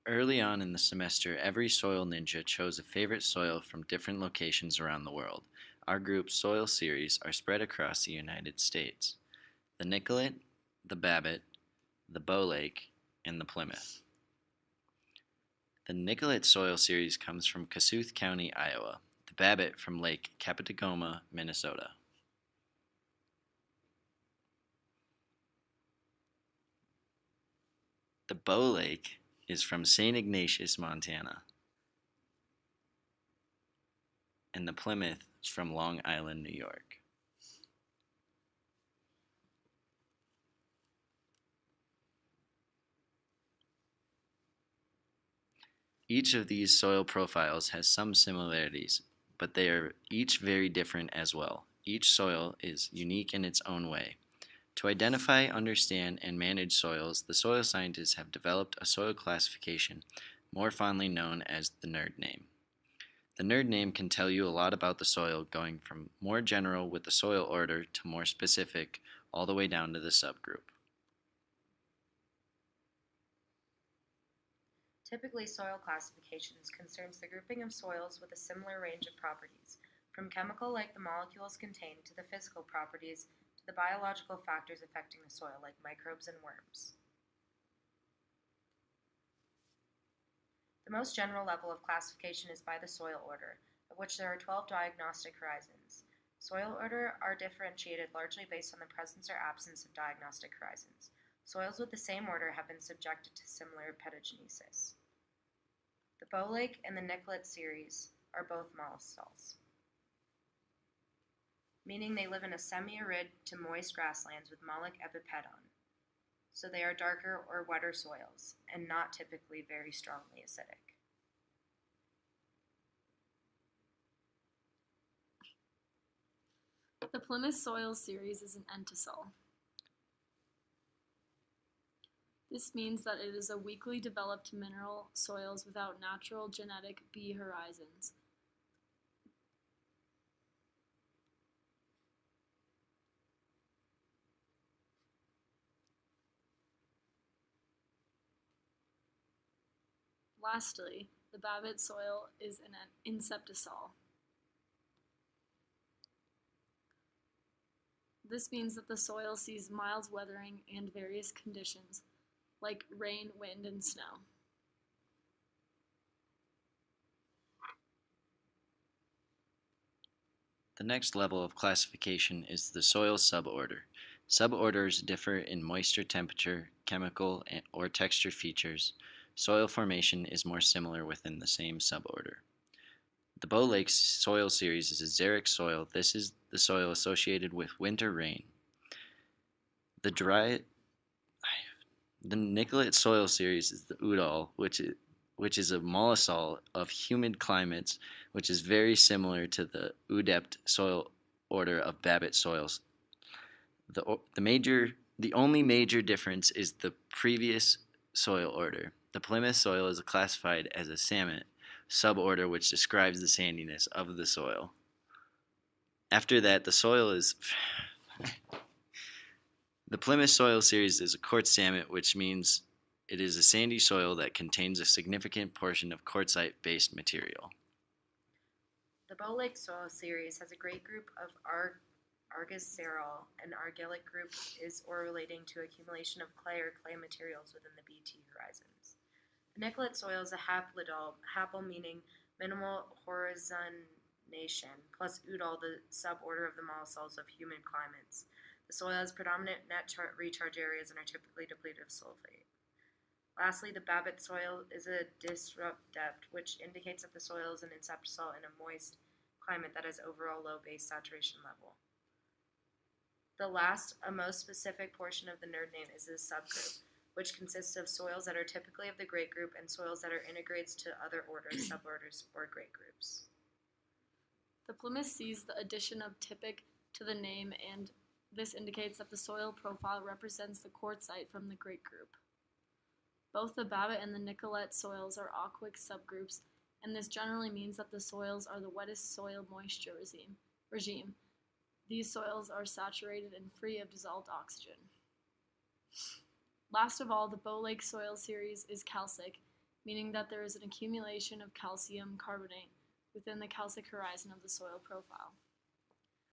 Early on in the semester, every soil ninja chose a favorite soil from different locations around the world. Our group's soil series are spread across the United States: the Nicollet, the Babbitt, the Bow Lake, and the Plymouth. The Nicollet soil series comes from Kossuth County, Iowa. The Babbitt from Lake Capitagoma, Minnesota. The Bow Lake is from St. Ignatius, Montana. And the Plymouth is from Long Island, New York. Each of these soil profiles has some similarities, but they are each very different as well. Each soil is unique in its own way. To identify, understand, and manage soils, the soil scientists have developed a soil classification, more fondly known as the nerd name. The nerd name can tell you a lot about the soil, going from more general with the soil order to more specific, all the way down to the subgroup. Typically, soil classifications concerns the grouping of soils with a similar range of properties, from chemical like the molecules contained to the physical properties to the biological factors affecting the soil like microbes and worms. The most general level of classification is by the soil order, of which there are 12 diagnostic horizons. Soil order are differentiated largely based on the presence or absence of diagnostic horizons. Soils with the same order have been subjected to similar pedogenesis. The Bow Lake and the Nicollet series are both mollusols, meaning they live in a semi-arid to moist grasslands with mollic epipedon, so they are darker or wetter soils, and not typically very strongly acidic. The Plymouth soil series is an entisol. This means that it is a weakly developed mineral soils without natural genetic B horizons. Lastly, the Babbitt soil is an inceptisol. This means that the soil sees mild weathering and various conditions, like rain, wind, and snow. The next level of classification is the soil suborder. Suborders differ in moisture, temperature, chemical, or texture features. Soil formation is more similar within the same suborder. The Bow Lake soil series is a xeric soil. This is the soil associated with winter rain. The Nicollet soil series is the Udall, which is a mollusol of humid climates, which is very similar to the Udept soil order of Babbitt soils. The only major difference is the previous soil order. The Plymouth soil is classified as a Sammit suborder, which describes the sandiness of the soil. After that, the Plymouth soil series is a quartz Sammit, which means it is a sandy soil that contains a significant portion of quartzite-based material. The Bow Lake soil series has a great group of argosarol, and argillic group is or relating to accumulation of clay or clay materials within the BT horizons. The Nicollet soil is a haplidol, hapl meaning minimal horizonation, plus udol, the suborder of the mollusols of humid climates. The soil has predominant net recharge areas and are typically depleted of sulfate. Lastly, the Babbitt soil is a disrupt depth, which indicates that the soil is an inceptisol in a moist climate that has overall low base saturation level. The last, a most specific portion of the nerd name is the subgroup, which consists of soils that are typically of the great group and soils that are integrates to other orders, suborders, or great groups. The Plymouth sees the addition of typic to the name, and this indicates that the soil profile represents the quartzite from the great group. Both the Babbitt and the Nicollet soils are aquic subgroups, and this generally means that the soils are the wettest soil moisture regime. These soils are saturated and free of dissolved oxygen. Last of all, the Bow Lake soil series is calcic, meaning that there is an accumulation of calcium carbonate within the calcic horizon of the soil profile.